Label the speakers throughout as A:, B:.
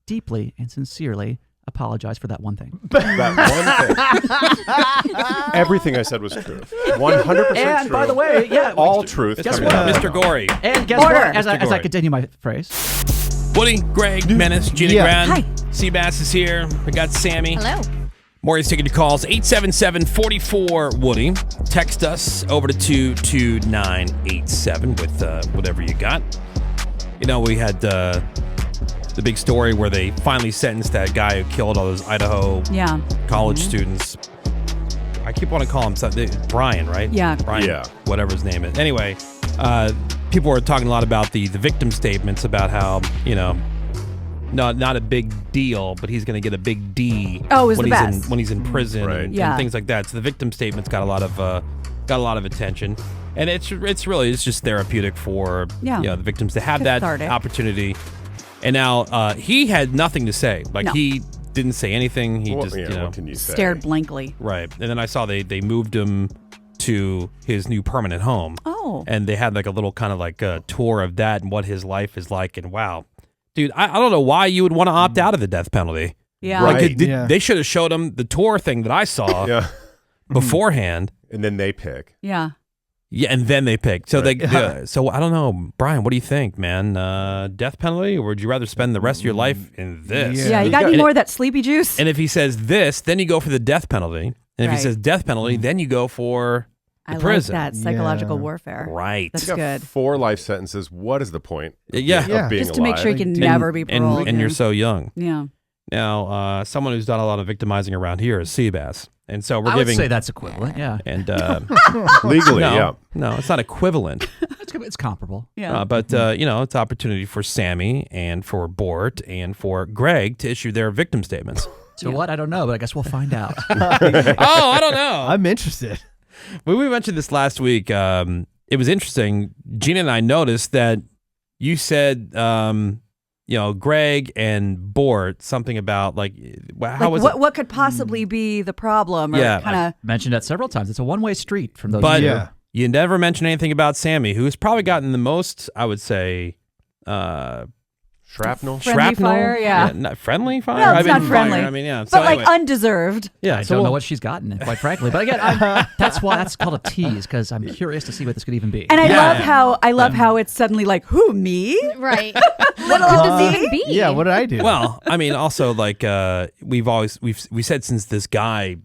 A: deeply and sincerely apologize for that one thing.
B: That one thing. Everything I said was true. 100%
A: And
B: true.
A: by the way,
B: all truth.
A: Guess
B: coming
A: what?
B: out of
C: Mr.
B: my mouth.
C: Gory.
A: And guess what? As I continue my phrase.
C: Woody, Greg, Menace, Ginny Grant.
D: Hi.
C: Sebass is here. We got Sammy.
D: Hello.
C: Maury's taking your calls. 877-44-WOODY. Text us over to 22987 with whatever you got. You know, we had the big story where they finally sentenced that guy who killed all those Idaho college students. I keep wanting to call him Brian, right?
D: Yeah.
C: Brian,
B: Yeah.
C: whatever his name is. Anyway, people were talking a lot about the victim statements about how, you know, not a big deal, but he's going to get a big D when he's in prison and things like that. So the victim statements got a lot of attention, and it's just therapeutic for the victims to have that opportunity. And now he had nothing to say. He didn't say anything. He
B: what can you say?
D: Stared blankly.
C: Right. And then I saw they moved him to his new permanent home.
D: Oh.
C: And they had like a little kind of like a tour of that and what his life is like. And wow. Dude, I don't know why you would want to opt out of the death penalty.
D: Yeah.
C: Like they should have showed him the tour thing that I saw beforehand.
B: And then they pick.
D: Yeah.
C: Yeah, and then they pick. So so I don't know, Brian, what do you think, man? Death penalty, or would you rather spend the rest of your life in this?
D: Yeah, you got any more of that sleepy juice?
C: And if he says this, then you go for the death penalty. And if he says death penalty, then you go for the prison.
D: Like that psychological warfare.
C: Right.
D: That's
B: He's got
D: good.
B: 4 life sentences. What is the point? Of being
D: just to make
B: alive?
D: sure you can never be paroled.
C: And you're so young.
D: Yeah.
C: Now, someone who's done a lot of victimizing around here is Sebass. And so we're
A: I
C: giving.
A: would say that's equivalent. Yeah.
C: And
B: legally,
C: no, it's not equivalent.
A: It's comparable.
D: Yeah.
C: But it's opportunity for Sammy and for Bort and for Greg to issue their victim statements.
A: So what? I don't know, but I guess we'll find out.
C: Oh, I don't know.
E: I'm interested.
C: When we mentioned this last week, it was interesting. Gina and I noticed that you said, Greg and Bort, something about what
D: could possibly be the problem? Or
C: I've
A: mentioned that several times. It's a one-way street from those.
C: But you never mentioned anything about Sammy, who's probably gotten the most, I would say,
B: shrapnel.
D: Friendly fire,
C: not friendly fire.
D: No, it's not friendly.
C: Fire. I mean, yeah.
D: But anyway. Undeserved.
A: Yeah, I don't know what she's gotten, quite frankly. But again, that's why that's called a tease, because I'm curious to see what this could even be.
D: And I love how it's suddenly like, who, me?
F: Right.
D: What does it even be?
E: Yeah, what did I do?
C: Well, I mean, also we said since this guy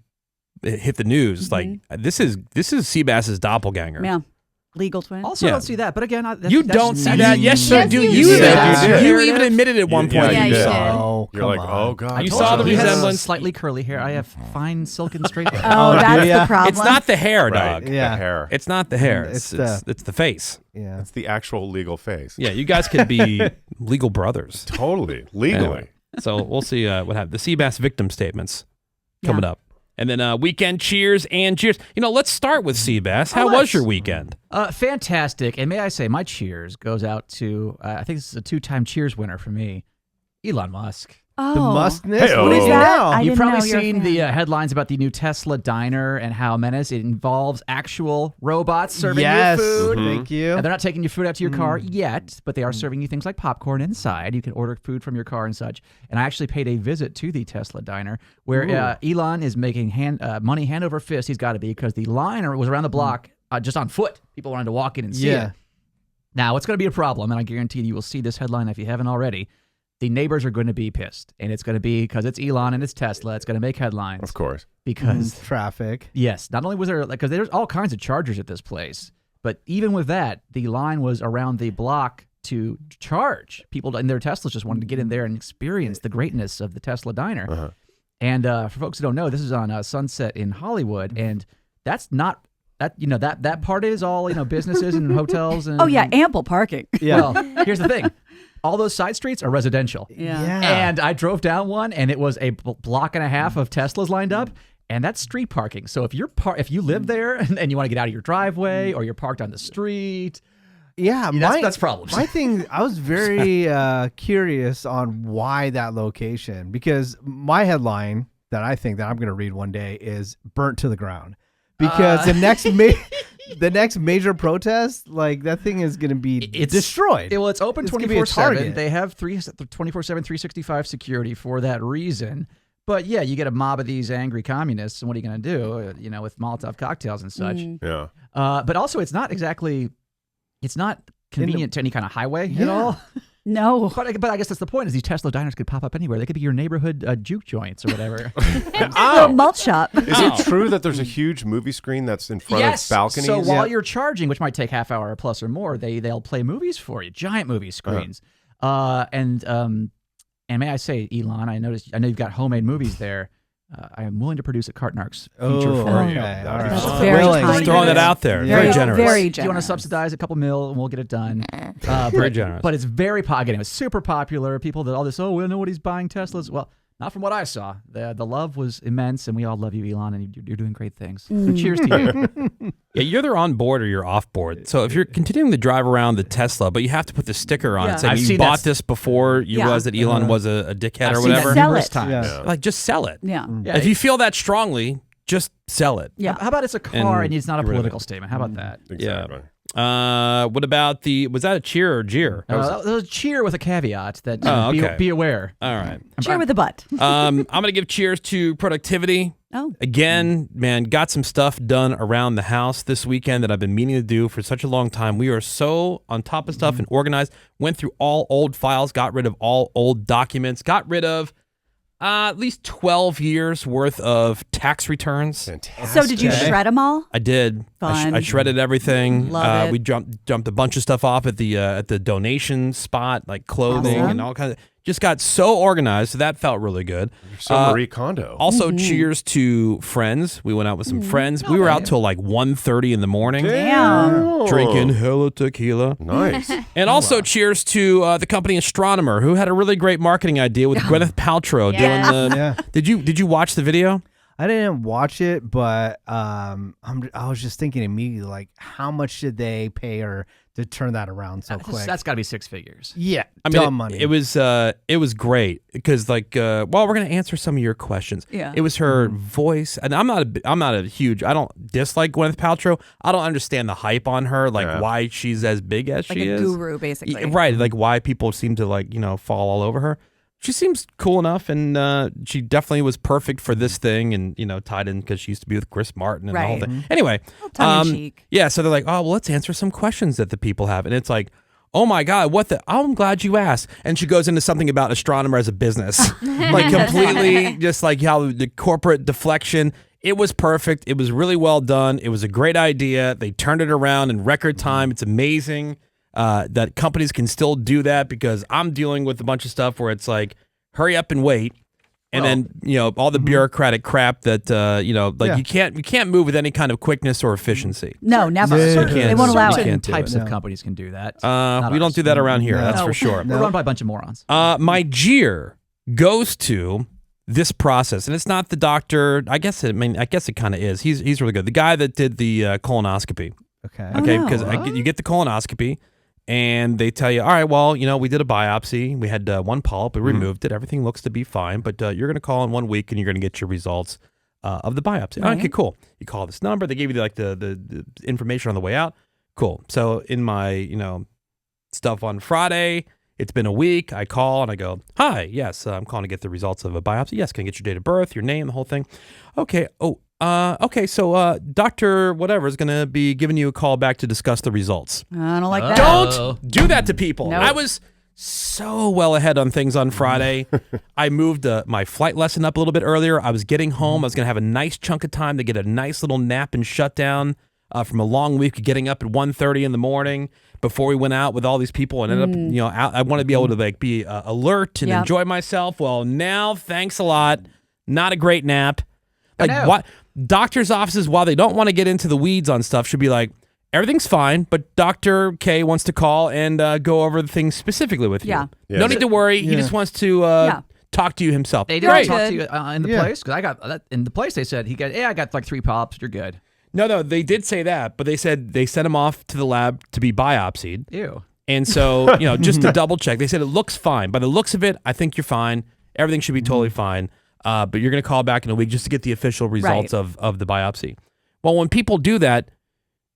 C: hit the news, like this is Sebass's doppelganger.
D: Yeah. Legal twin.
A: Also, don't see that. But again,
C: you don't see that. Yes, you do. You even admitted at one point.
F: Yeah, you did.
E: Oh,
B: You're like, oh god.
C: You saw the resemblance.
A: Slightly curly hair. I have fine silken straight hair.
D: Oh, that's the problem.
C: It's not the hair, dog.
E: Yeah.
B: The hair.
C: It's not the hair. It's the face.
E: Yeah.
B: It's the actual legal face.
C: Yeah, you guys could be legal brothers.
B: Totally. Legally.
C: Anyway, so we'll see what happens. The Sebass victim statements coming up. And then weekend cheers and cheers. Let's start with Sebass. How was your weekend?
A: Fantastic. And may I say, my cheers goes out to, I think this is a 2-time cheers winner for me, Elon Musk.
D: Oh.
E: The Muskness?
B: Hey-o.
E: What is
D: that?
E: now?
A: You've probably seen the headlines about the new Tesla diner and how Menace it involves actual robots serving you food.
E: Thank you.
A: And they're not taking your food out to your car yet, but they are serving you things like popcorn inside. You can order food from your car and such. And I actually paid a visit to the Tesla diner where Elon is making money hand over fist. He's got to be, because the line was around the block just on foot. People wanted to walk in and see it. Now, it's going to be a problem, and I guarantee you will see this headline if you haven't already. The neighbors are going to be pissed, and it's going to be because it's Elon and it's Tesla. It's going to make headlines.
B: Of course.
A: Because
E: traffic.
A: Yes. Not only was there, because there's all kinds of chargers at this place, but even with that, the line was around the block to charge. People in their Teslas just wanted to get in there and experience the greatness of the Tesla diner.
B: Uh-huh.
A: And for folks who don't know, this is on Sunset in Hollywood, and that's not. That part is all businesses and hotels and
D: ample parking.
A: Yeah. Well, here's the thing. All those side streets are residential.
D: Yeah.
A: And I drove down one, and it was a block and a half of Teslas lined up, and that's street parking. So if you live there and you want to get out of your driveway, or you're parked on the street, that's problems.
E: My thing, I was very curious on why that location, because my headline that I think that I'm going to read one day is "Burnt to the Ground." Because the the next major protest, like that thing is going to be destroyed.
A: Well, it's open
E: It's gonna be a
A: 24/7.
E: target.
A: They have 24/7, 365 security for that reason. But yeah, you get a mob of these angry communists, and what are you going to do? With Molotov cocktails and such.
B: Yeah.
A: But also, it's not convenient to any kind of highway at all.
D: No.
A: But I guess that's the point. Is these Tesla diners could pop up anywhere. They could be your neighborhood juke joints or whatever.
D: Little malt shop.
B: Is it true that there's a huge movie screen that's in front of balconies?
A: So while you're charging, which might take half hour plus or more, they'll play movies for you, giant movie screens. And may I say, Elon, I know you've got homemade movies there. I am willing to produce a Cartnarks feature for you.
E: Okay. All
D: That's
E: right.
D: very
E: Willing.
D: kind.
C: Just throwing it out there.
E: Yeah.
C: Very generous.
D: Very
A: Do you want
D: generous.
A: to subsidize a couple mil and we'll get it done?
C: Very generous.
A: But it's very popular. It was super popular. People that all this, we know what he's buying Teslas. Well, not from what I saw. The love was immense, and we all love you, Elon, and you're doing great things. So cheers to you.
C: Yeah, you're either on board or you're off board. So if you're continuing to drive around the Tesla, but you have to put the sticker on
D: Yeah.
C: it saying
A: I've
C: you
A: seen
C: bought
A: that.
C: this before you
D: Yeah.
C: realized that Elon was a dickhead
A: I've
C: or
A: seen that
C: whatever,
D: Sell
A: numerous
D: it.
A: times.
E: Yeah.
C: like just sell it.
D: Yeah.
A: Yeah,
C: If you feel that strongly, just sell it.
D: Yeah.
A: How about it's a car and it's not a
C: get rid of
A: political statement? How about that?
B: Exactly.
C: What about was that a cheer or jeer?
A: That was a cheer with a caveat that
C: okay.
A: be aware.
C: All right.
D: Cheer with a butt.
C: I'm going to give cheers to productivity.
D: Oh.
C: Again, man, got some stuff done around the house this weekend that I've been meaning to do for such a long time. We are so on top of stuff and organized. Went through all old files, got rid of all old documents, got rid of at least 12 years worth of tax returns.
B: Fantastic.
D: So did you shred them all?
C: I did.
D: Fun.
C: I shredded everything.
D: Love it.
C: We jumped a bunch of stuff off at the donation spot, like clothing
D: Awesome.
C: and all kinds of. Just got so organized, so that felt really good.
B: You're so Marie Kondo.
C: Also, cheers to friends. We went out with some friends. We were out till like 1:30 in the morning,
D: Damn.
C: drinking hella tequila.
B: Nice.
C: And also, cheers to the company Astronomer, who had a really great marketing idea with Gwyneth Paltrow doing the.
E: Yeah.
C: Did you watch the video?
E: I didn't watch it, but I was just thinking immediately, like, how much did they pay her to turn that around so quick?
A: That's got to be six figures.
E: Yeah,
C: I mean,
E: dumb money.
C: It was great because we're gonna answer some of your questions.
D: Yeah.
C: It was her voice, and I'm not a huge. I don't dislike Gwyneth Paltrow. I don't understand the hype on her, why she's as big as
D: Like
C: she
D: a
C: is.
D: guru, basically.
C: Yeah, right, like why people seem to fall all over her. She seems cool enough, and she definitely was perfect for this thing, and tied in because she used to be with Chris Martin and the whole
D: Right.
C: thing. Anyway,
D: tongue-in-cheek.
C: yeah. So they're like, oh, well, let's answer some questions that the people have, and it's like, oh my God, what the? Oh, I'm glad you asked. And she goes into something about Astronomer as a business, like completely just like how the corporate deflection. It was perfect. It was really well done. It was a great idea. They turned it around in record time. It's amazing that companies can still do that because I'm dealing with a bunch of stuff where it's like, hurry up and wait. And then, all the bureaucratic crap that, you can't move with any kind of quickness or efficiency.
D: No, never.
E: Yeah.
D: They won't allow
A: Certain
D: it.
C: can't do
A: types
C: it.
A: of companies can do that.
C: We don't do that around here, that's
A: No.
C: for sure.
A: We're run by a bunch of morons.
C: My jeer goes to this process, and it's not the doctor. I guess it kind of is. He's really good. The guy that did the colonoscopy.
E: okay.
C: Okay,
D: no.
C: because you get the colonoscopy, and they tell you, all right, well, we did a biopsy. We had one polyp. We removed it. Everything looks to be fine, but you're going to call in 1 week, and you're going to get your results of the biopsy.
D: Right.
C: Okay, cool. You call this number. They give you the information on the way out. Cool. So in my stuff on Friday, it's been a week. I call and I go, hi, yes, I'm calling to get the results of a biopsy. Yes, can I get your date of birth, your name, the whole thing? Okay. Oh, okay. So Dr. Whatever is going to be giving you a call back to discuss the results.
D: I don't like that.
C: Don't do that to people.
D: Nope.
C: I was so well ahead on things on Friday. I moved my flight lesson up a little bit earlier. I was getting home. I was going to have a nice chunk of time to get a nice little nap and shut down from a long week of getting up at 1:30 in the morning before we went out with all these people and ended up, out. I want to be able to be alert and
D: Yep.
C: enjoy myself. Well, now, thanks a lot. Not a great nap. Like
A: no.
C: what? Doctors' offices, while they don't want to get into the weeds on stuff, should be like, everything's fine, but Dr. K wants to call and go over the things specifically with you.
D: Yeah.
B: Yeah.
C: No need to worry. He just wants to talk to you himself.
A: They did
C: Great.
A: talk to you in the
E: Yeah.
A: place because I got that in the place. They said I got like 3 polyps. You're good.
C: No, they did say that, but they said they sent him off to the lab to be biopsied.
A: Ew.
C: And so, just to double check, they said it looks fine. By the looks of it, I think you're fine. Everything should be totally fine. But you're going to call back in a week just to get the official results
D: Right.
C: of the biopsy. Well, when people do that,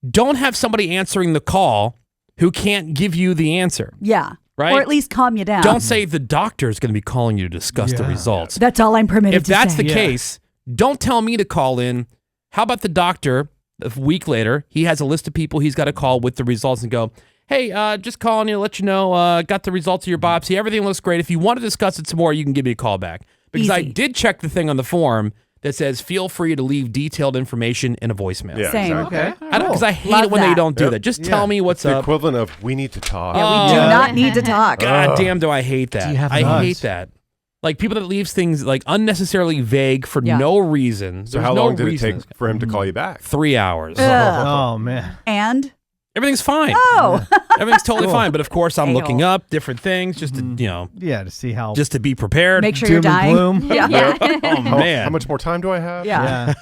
C: don't have somebody answering the call who can't give you the answer.
D: Yeah.
C: Right?
D: Or at least calm you down.
C: Don't say the doctor is going to be calling you to discuss the results.
D: That's all I'm permitted to say.
C: If that's the case, don't tell me to call in. How about the doctor, a week later, he has a list of people he's got to call with the results and go, hey, just calling you to let you know, got the results of your biopsy. Everything looks great. If you want to discuss it some more, you can give me a call back. Because I did check the thing on the form that says, feel free to leave detailed information in a voicemail.
B: Yeah,
D: Same.
B: exactly.
A: Okay.
C: Because I hate it when they don't do that. Just tell me what's
B: the
C: up.
B: equivalent of we need to talk.
D: Yeah, we do not need to talk.
C: God damn, do I hate that.
A: Do you have
C: I
A: nuts?
C: hate that. Like people that leaves things like unnecessarily vague for no reason.
B: So how long did it take for him to call you back?
C: 3 hours.
E: Oh, man.
D: And?
C: Everything's fine.
D: Oh.
C: Everything's totally fine. But of course, I'm looking up different things just to,
E: to see how.
C: just to be prepared.
D: Make sure
E: Doom
D: you're
E: and
D: dying.
E: gloom.
D: Yeah.
C: Oh, man.
B: How much more time do I have?
D: Yeah.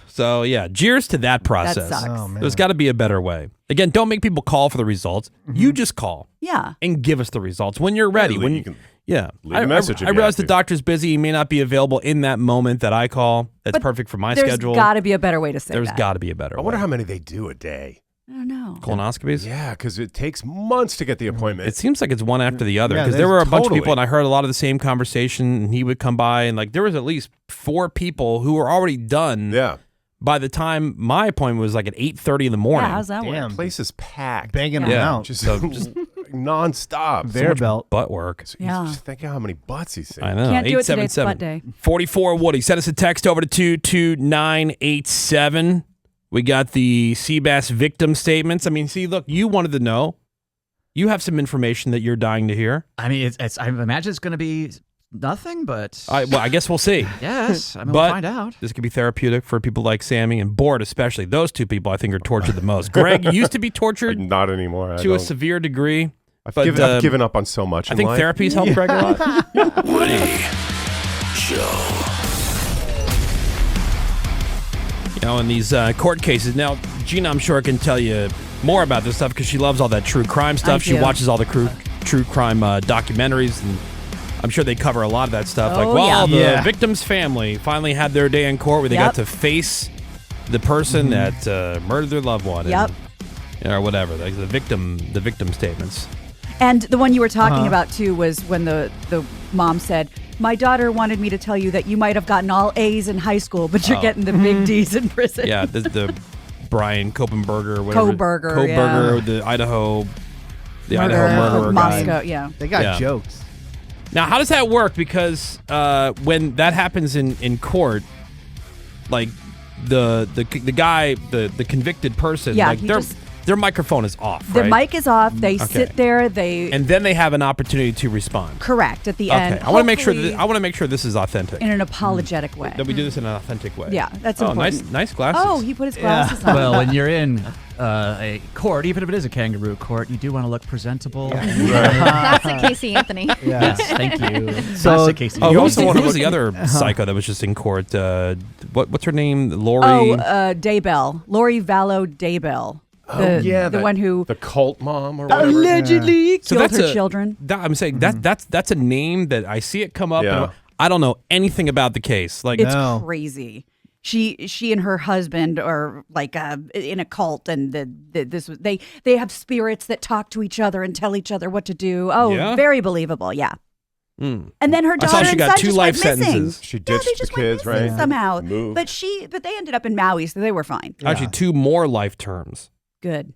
C: So, yeah, cheers to that process.
D: That sucks.
E: Oh, man.
C: There's got to be a better way. Again, don't make people call for the results. You just call
D: Yeah.
C: and give us the results when you're ready.
B: Yeah,
C: When
B: you can
C: yeah.
B: leave a message if
C: I
B: you
C: realize
B: have
C: the
B: to.
C: doctor's busy. He may not be available in that moment that I call. That's perfect for my schedule.
D: There's got to be a better way to say
C: There's
D: that.
C: got to be a better
B: I wonder
C: way.
B: how many they do a day.
D: I don't know.
C: Colonoscopies?
B: Yeah, because it takes months to get the appointment.
C: It seems like it's one after the other
E: Yeah,
C: because there were a bunch of
B: totally.
C: people and I heard a lot of the same conversation and he would come by and like there was at least 4 people who were already done by the time my appointment was like at 8:30 in the morning.
D: Yeah, how's that work?
E: Damn.
B: The place is packed.
E: Banging them
C: Yeah.
E: out.
B: Just nonstop.
E: Bear belt.
C: Butt work.
B: So
D: Yeah.
B: Just think how many butts he's seen.
C: I know.
D: Can't do it today. It's
C: 877.
D: butt day.
C: 44 Woody. Send us a text over to 22987. We got the Sebass victim statements. I mean, see, look, you wanted to know. You have some information that you're dying to hear.
A: I mean, it's I imagine it's going to be nothing, but
C: Well, I guess we'll see.
A: yes, I mean,
C: But
A: we'll find out.
C: This could be therapeutic for people like Sammy and Bort, especially. Those two people, I think, are tortured the most. Greg used to be tortured
B: Not anymore.
C: to a severe degree.
B: I've
C: but,
B: given up on so much
C: I
B: in
C: think
B: life.
C: therapy's helped Greg a lot.
F: Woody Show.
C: You know, in these court cases. Now, Gina, I'm sure, can tell you more about this stuff because she loves all that true crime stuff. She
D: do.
C: watches all the true crime documentaries, and I'm sure they cover a lot of that stuff.
D: Oh,
C: the
E: yeah.
C: victim's family finally had their day in court where they got
D: Yep.
C: to face the person that murdered their loved one.
D: Yep.
C: And, or whatever, like the victim statements.
D: And the one you were talking about, too, was when the mom said, my daughter wanted me to tell you that you might have gotten all A's in high school, but you're getting the big D's in prison.
C: Yeah, the Brian Kopenberger or whatever.
D: Koberger, yeah.
C: the Idaho
D: Murderer
C: murderer
D: of
C: guy.
D: Moscow, yeah.
E: They got
C: Yeah.
E: jokes.
C: Now, how does that work? Because when that happens in court, like the guy, the convicted person,
D: Yeah,
C: like
D: he
C: their microphone is off.
D: The
C: right?
D: mic is off. They sit there.
C: and then they have an opportunity to respond.
D: Correct at the end.
C: Okay, I want to make sure.
D: hopefully
C: I want to make sure this is authentic.
D: in an apologetic way.
C: That we do this in an authentic way.
D: Yeah, that's
C: oh,
D: important.
C: nice glasses.
D: Oh, he put his glasses on.
A: Well, when you're in a court, even if it is a kangaroo court, you do want to look presentable.
G: Classic Casey Anthony.
A: Yes, thank you.
E: So-
A: Classic Casey.
C: Oh,
B: You
C: who was
B: also wanna
C: the
B: look-
C: other psycho that was just in court? What's her name? Lori.
D: Daybell, Lori Vallow Daybell. The one who
B: the cult mom or whatever.
D: allegedly
C: So
D: killed
C: that's
D: her
C: a-
D: children.
C: I'm saying that's a name that I see it come up.
B: Yeah.
C: And I don't know anything about the case. Like
D: It's
E: No.
D: crazy. She and her husband are like in a cult, and they have spirits that talk to each other and tell each other what to do. Oh,
C: Yeah?
D: very believable. Yeah. And then her
C: I saw
D: daughter
C: she
D: and
C: got
D: son
C: 2
D: just
C: life
D: went missing.
C: sentences.
B: She
D: Yeah,
B: ditched
D: they
B: the
D: just went
B: kids,
D: missing
B: right?
D: somehow.
B: Moved.
D: But they ended up in Maui, so they were fine.
C: Actually, 2 more life terms
D: Good.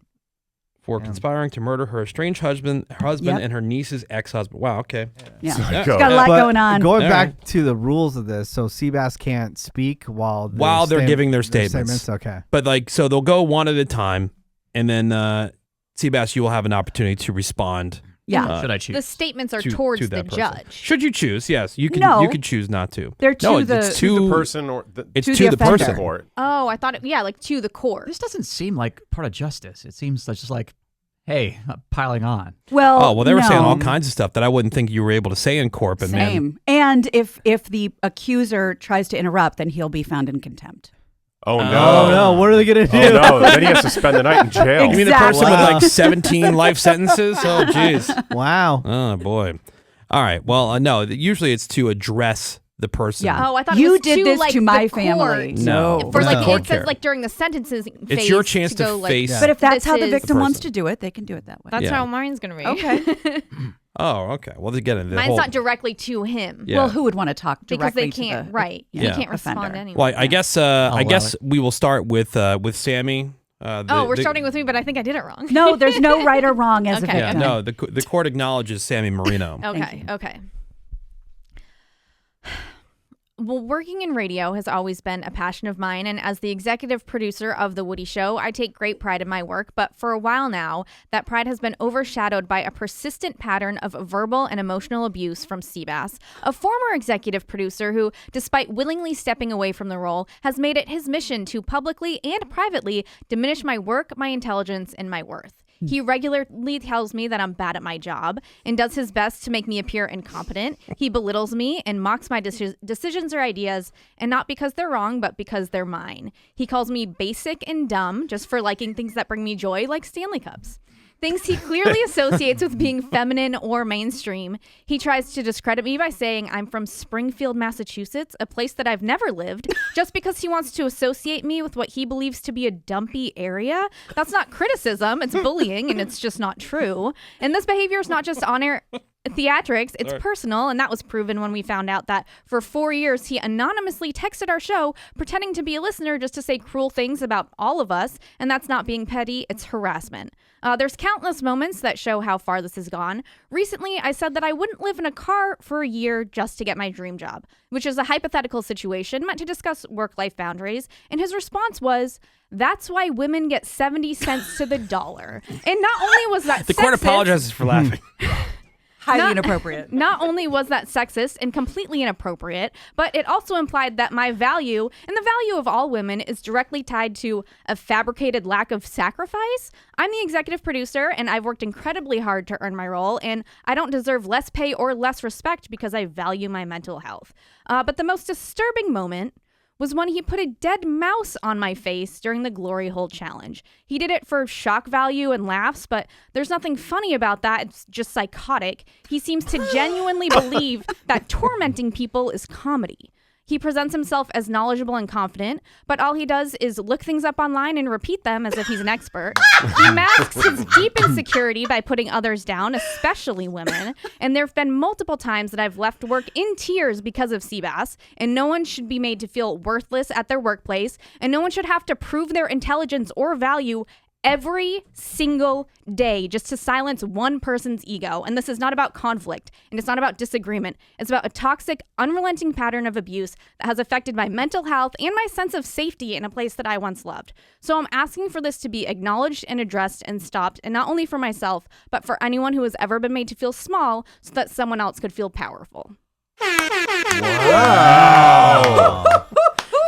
C: for conspiring to murder her estranged husband
D: Yep.
C: and her niece's ex-husband. Wow. Okay.
D: Yeah.
B: Psycho.
D: She's got a lot
E: But
D: going on.
E: Going
C: All
E: back
C: right.
E: to the rules of this, so Sebass can't speak while
C: They're giving their statements.
E: Okay.
C: But like, so they'll go one at a time, and then Sebass, you will have an opportunity to respond.
D: Yeah.
A: Should I
G: The
A: choose?
G: statements are
C: to
G: towards
C: that
G: the
C: person.
G: judge.
C: Should you choose? Yes, you can.
D: No.
C: You can choose not to.
D: They're
C: no,
D: to the-
C: it's
B: To
C: to
B: the person or the,
C: It's
D: to
C: to
D: the
C: the
D: offender.
C: person.
B: court.
G: Oh, I thought like to the court.
A: This doesn't seem like part of justice. It seems just like, hey, piling on.
D: Well,
C: Oh well, they were saying
D: no.
C: all kinds of stuff that I wouldn't think you were able to say in court. But man,
D: Same. And if the accuser tries to interrupt, then he'll be found in contempt.
B: Oh no!
E: Oh no! What are they gonna do?
B: Oh no! Then he has to spend the night in jail.
C: you mean the person with
E: Wow.
C: like 17 life sentences? Oh jeez.
E: Wow.
C: Oh boy. All right. Well, no. Usually it's to address the person.
G: Yeah. Oh, I thought
D: you
G: it was
D: did
G: to,
D: this
G: like,
D: to my
G: the
D: family.
G: court.
C: No.
G: For
C: No.
G: like
C: The court
G: it says
C: care.
G: like during the sentences phase.
C: It's your chance to
G: go,
C: face.
G: Like,
D: But if that's
G: this
D: how the
G: is-
D: victim wants
C: person.
D: to do it, they can do it that way.
G: That's
C: Yeah.
G: how mine's gonna be.
D: Okay.
C: Oh, okay. Well, again,
G: Mine's not directly to him.
C: Yeah.
D: Well, who would want to talk
G: Because
D: directly
G: they can't.
D: to the
G: Right.
C: Yeah.
G: He can't respond
D: offender?
G: anyway.
C: Well, I guess. I guess we will start with Sammy.
G: We're starting with me, but I think I did it wrong.
D: No, there's no right or wrong as
G: Okay.
D: a
C: Yeah,
D: victim.
C: no. The court acknowledges Sammy Marino.
G: Okay. Okay. Well, working in radio has always been a passion of mine, and as the executive producer of The Woody Show, I take great pride in my work, but for a while now, that pride has been overshadowed by a persistent pattern of verbal and emotional abuse from Sebass, a former executive producer who, despite willingly stepping away from the role, has made it his mission to publicly and privately diminish my work, my intelligence, and my worth. He regularly tells me that I'm bad at my job and does his best to make me appear incompetent. He belittles me and mocks my decisions or ideas, and not because they're wrong, but because they're mine. He calls me basic and dumb just for liking things that bring me joy, like Stanley Cups. Things he clearly associates with being feminine or mainstream. He tries to discredit me by saying I'm from Springfield, Massachusetts, a place that I've never lived, just because he wants to associate me with what he believes to be a dumpy area. That's not criticism, it's bullying, and it's just not true. And this behavior is not just on-air theatrics, it's personal, and that was proven when we found out that for 4 years he anonymously texted our show pretending to be a listener just to say cruel things about all of us, and that's not being petty, it's harassment. There's countless moments that show how far this has gone. Recently, I said that I wouldn't live in a car for a year just to get my dream job, which is a hypothetical situation meant to discuss work-life boundaries, and his response was, "That's why women get 70 cents to the dollar." And not only was that
C: The court
G: sexist-
C: apologizes for laughing.
D: Highly inappropriate.
G: Not only was that sexist and completely inappropriate, but it also implied that my value and the value of all women is directly tied to a fabricated lack of sacrifice. I'm the executive producer, and I've worked incredibly hard to earn my role, and I don't deserve less pay or less respect because I value my mental health. But the most disturbing moment was when he put a dead mouse on my face during the Glory Hole Challenge. He did it for shock value and laughs, but there's nothing funny about that. It's just psychotic. He seems to genuinely believe that tormenting people is comedy. He presents himself as knowledgeable and confident, but all he does is look things up online and repeat them as if he's an expert. He masks his deep insecurity by putting others down, especially women. And there have been multiple times that I've left work in tears because of Sebass, and no one should be made to feel worthless at their workplace, and no one should have to prove their intelligence or value every single day just to silence one person's ego. And this is not about conflict, and it's not about disagreement. It's about a toxic, unrelenting pattern of abuse that has affected my mental health and my sense of safety in a place that I once loved. So I'm asking for this to be acknowledged and addressed and stopped, and not only for myself, but for anyone who has ever been made to feel small so that someone else could feel powerful.
B: Wow.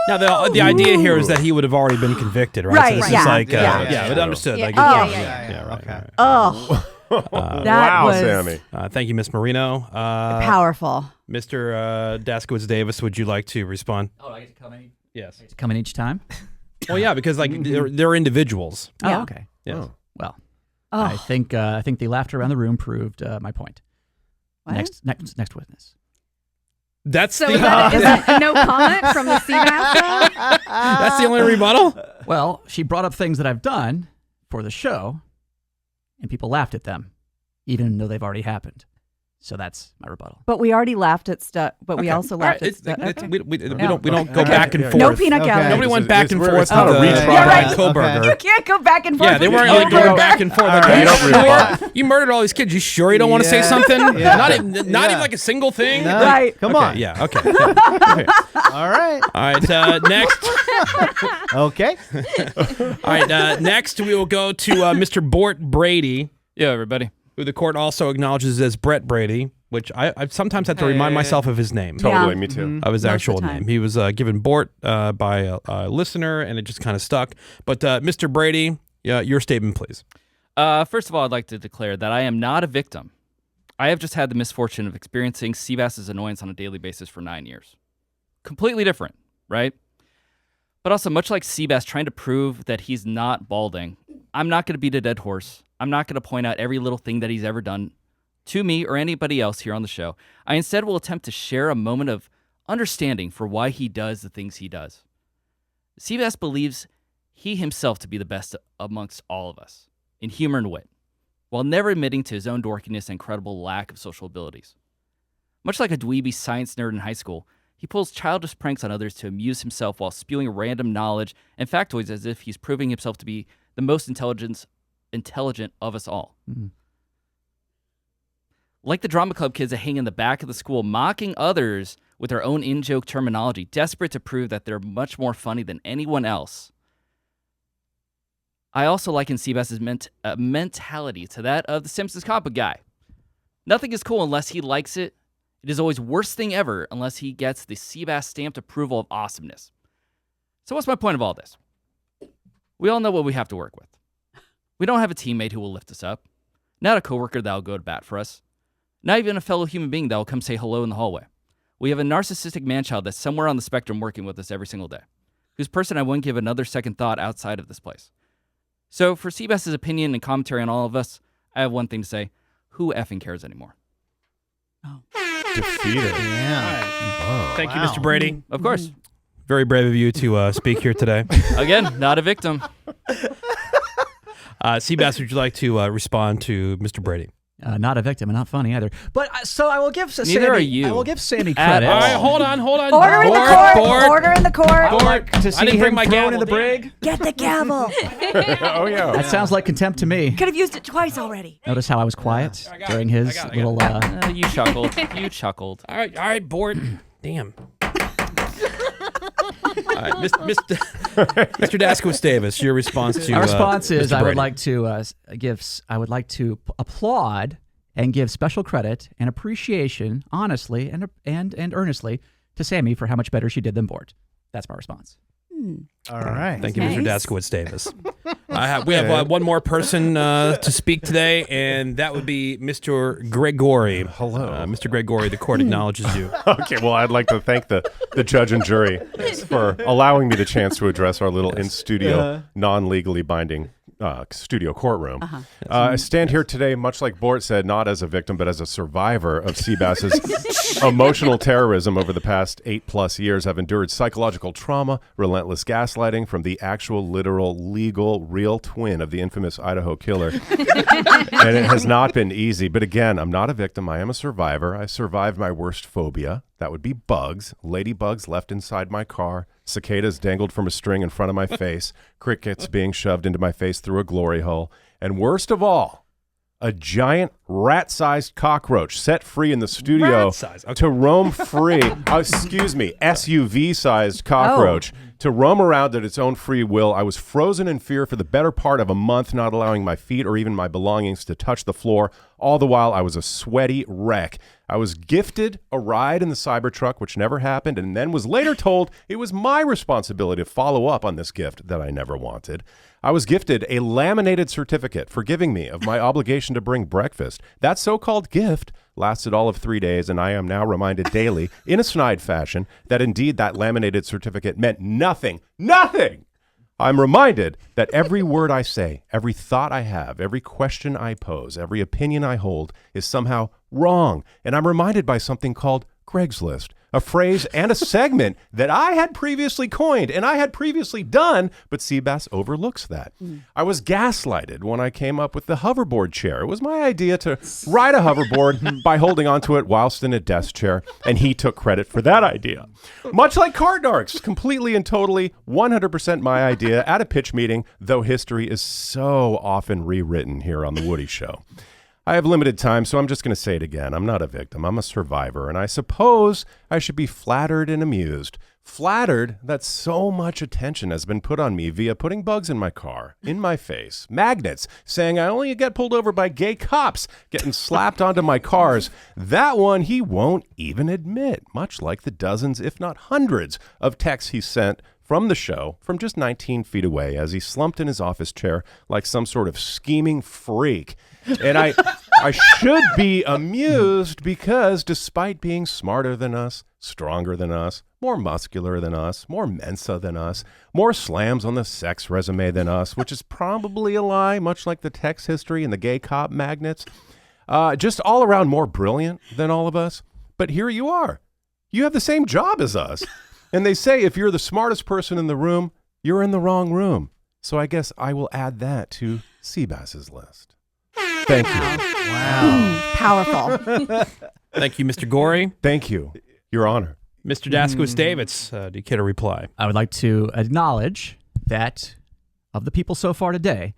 C: Now, the idea here is that he would have already been convicted, right?
D: Right,
C: So this
D: yeah.
C: is like,
B: Yeah.
C: but understood.
G: Yeah.
C: Like,
G: Yeah.
E: Okay.
D: Oh, that
B: Wow,
D: was
B: Sammy.
C: thank you, Miss Marino.
D: powerful.
C: Mr. Daskowitz Davis, would you like to respond?
A: Oh, I get to come in.
C: Yes.
A: Come in each time.
C: Well, yeah, because like they're individuals.
D: Yeah.
A: Oh, okay.
C: Yes.
A: Well,
D: Oh.
A: I think the laughter around the room proved my point.
D: What?
A: Next witness.
C: That's
G: So
C: the
G: is that a no comment from the Sebass?
C: that's the only rebuttal.
A: Well, she brought up things that I've done for the show, and people laughed at them, even though they've already happened. So that's my rebuttal.
D: But we already laughed at stuff. But we
C: Okay.
D: also
C: All right,
D: laughed at
C: it's-
D: stuff.
C: it's-
D: Okay.
C: we don't go
E: Okay.
C: back and
E: Yeah,
C: forth.
D: No peanut
E: Okay.
D: gallery.
C: Nobody went
B: It's-
C: back and
B: it's-
C: forth.
B: it's not a
C: with,
B: retrial.
D: Yeah, right.
C: Koberger.
D: You can't go back and forth.
C: Yeah, they
D: with
C: weren't
D: your
C: like going
D: Koberger.
C: back and forth. Like,
B: right.
C: "Are
B: You don't
C: you sure? You murdered all these kids. You sure you don't want to say
E: Yeah.
C: something?
E: Yeah.
C: Not even
E: Yeah.
C: like a single thing.
E: No.
D: Right.
E: Come
C: Okay,
E: on.
C: Yeah. Okay. Okay.
E: All right.
C: All right. Next.
E: Okay.
C: All right. Next, we will go to Mr. Bort Brady,
H: Yeah, everybody.
C: who the court also acknowledges as Brett Brady, which I sometimes have to remind myself of his name.
B: Totally,
D: Yeah.
B: me too.
C: Of his
D: Most of
C: actual
D: the time.
C: name. He was given Bort by a listener, and it just kind of stuck. But Mr. Brady, your statement, please.
H: First of all, I'd like to declare that I am not a victim. I have just had the misfortune of experiencing Sebass's annoyance on a daily basis for 9 years. Completely different, right? But also, much like Sebass trying to prove that he's not balding, I'm not going to beat a dead horse. I'm not going to point out every little thing that he's ever done to me or anybody else here on the show. I instead will attempt to share a moment of understanding for why he does the things he does. Sebass believes he himself to be the best amongst all of us in humor and wit, while never admitting to his own dorkiness and incredible lack of social abilities. Much like a dweeby science nerd in high school, he pulls childish pranks on others to amuse himself while spewing random knowledge and factoids as if he's proving himself to be the most intelligent of us all. Mm-hmm. Like the drama club kids that hang in the back of the school, mocking others with their own in-joke terminology, desperate to prove that they're much more funny than anyone else. I also liken Sebass's mentality to that of the Simpsons comic book guy. Nothing is cool unless he likes it. It is always worst thing ever unless he gets the Sebass stamped approval of awesomeness. So what's my point of all this? We all know what we have to work with. We don't have a teammate who will lift us up. Not a coworker that will go to bat for us. Not even a fellow human being that will come say hello in the hallway. We have a narcissistic man-child that's somewhere on the spectrum working with us every single day, whose person I wouldn't give another second thought outside of this place. So for Sebass's opinion and commentary on all of us, I have one thing to say. Who effing cares anymore?
D: Oh.
B: Defeated.
E: Yeah.
B: Oh.
C: Thank you, Mr. Brady.
H: Of course.
C: Very brave of you to speak here today.
H: Again, not a victim.
C: Sebass, would you like to respond to Mr. Brady?
A: Not a victim and not funny either. But so I will give Sammy.
H: Neither are you.
A: I will give Sammy credit.
C: All right, hold on.
D: Order in the court. Order in the court.
A: Bort, to see
C: I didn't bring
A: him
C: my
A: thrown
C: gavel,
A: in the
C: damn
A: brig.
D: Get the gavel.
B: Oh, yeah.
A: That sounds like contempt to me.
D: Could have used it twice already.
A: Notice how I was quiet during his
C: I got
A: little.
H: You chuckled. You chuckled.
C: All right, Bort. Damn. All right, Mr. Daskowitz Davis, your response to
A: Our response is
C: Mr.
A: I would
C: Brady.
A: like to applaud and give special credit and appreciation, honestly and earnestly, to Sammy for how much better she did than Bort. That's my response.
E: All right.
C: Thank you,
D: Nice.
C: Mr. Daskowitz Davis. We have one more person to speak today, and that would be Mr. Gregory.
B: Hello.
C: Mr. Gregory, the court acknowledges you.
B: Okay, well, I'd like to thank the judge and jury for allowing me the chance to address our little in-studio, non-legally binding studio courtroom. I stand here today, much like Bort said, not as a victim, but as a survivor of Sebass's emotional terrorism over the past 8+ years. I've endured psychological trauma, relentless gaslighting from the actual, literal, legal, real twin of the infamous Idaho killer. And it has not been easy. But again, I'm not a victim. I am a survivor. I survived my worst phobia. That would be bugs, ladybugs left inside my car, cicadas dangled from a string in front of my face, crickets being shoved into my face through a glory hole, and worst of all, a giant rat-sized cockroach set free in the studio to roam free. SUV-sized cockroach to roam around at its own free will. I was frozen in fear for the better part of a month, not allowing my feet or even my belongings to touch the floor. All the while, I was a sweaty wreck. I was gifted a ride in the Cybertruck, which never happened, and then was later told it was my responsibility to follow up on this gift that I never wanted. I was gifted a laminated certificate forgiving me of my obligation to bring breakfast. That so-called gift lasted all of 3 days, and I am now reminded daily, in a snide fashion, that indeed that laminated certificate meant nothing. Nothing! I'm reminded that every word I say, every thought I have, every question I pose, every opinion I hold is somehow wrong. And I'm reminded by something called Greg's List, a phrase and a segment that I had previously coined and I had previously done, but Sebass overlooks that. I was gaslighted when I came up with the hoverboard chair. It was my idea to ride a hoverboard by holding onto it whilst in a desk chair, and he took credit for that idea. Much like card narcs, completely and totally 100% my idea at a pitch meeting, though history is so often rewritten here on The Woody Show. I have limited time, so I'm just going to say it again. I'm not a victim. I'm a survivor, and I suppose I should be flattered and amused. Flattered that so much attention has been put on me via putting bugs in my car, in my face, magnets, saying I only get pulled over by gay cops, getting slapped onto my cars. That one he won't even admit, much like the dozens, if not hundreds, of texts he sent from the show from just 19 feet away as he slumped in his office chair like some sort of scheming freak. And I should be amused because despite being smarter than us, stronger than us, more muscular than us, more Mensa than us, more slams on the sex resume than us, which is probably a lie, much like the text history and the gay cop magnets, just all around more brilliant than all of us. But here you are, You have the same job as us. And they say if you're the smartest person in the room, you're in the wrong room. So I guess I will add that to Sebass's list. Thank you.
E: Wow.
D: Powerful.
C: Thank you, Mr. Gorey.
B: Thank you. Your Honor.
C: Mr. Daskus-Davids, do you care to reply?
A: I would like to acknowledge that of the people so far today,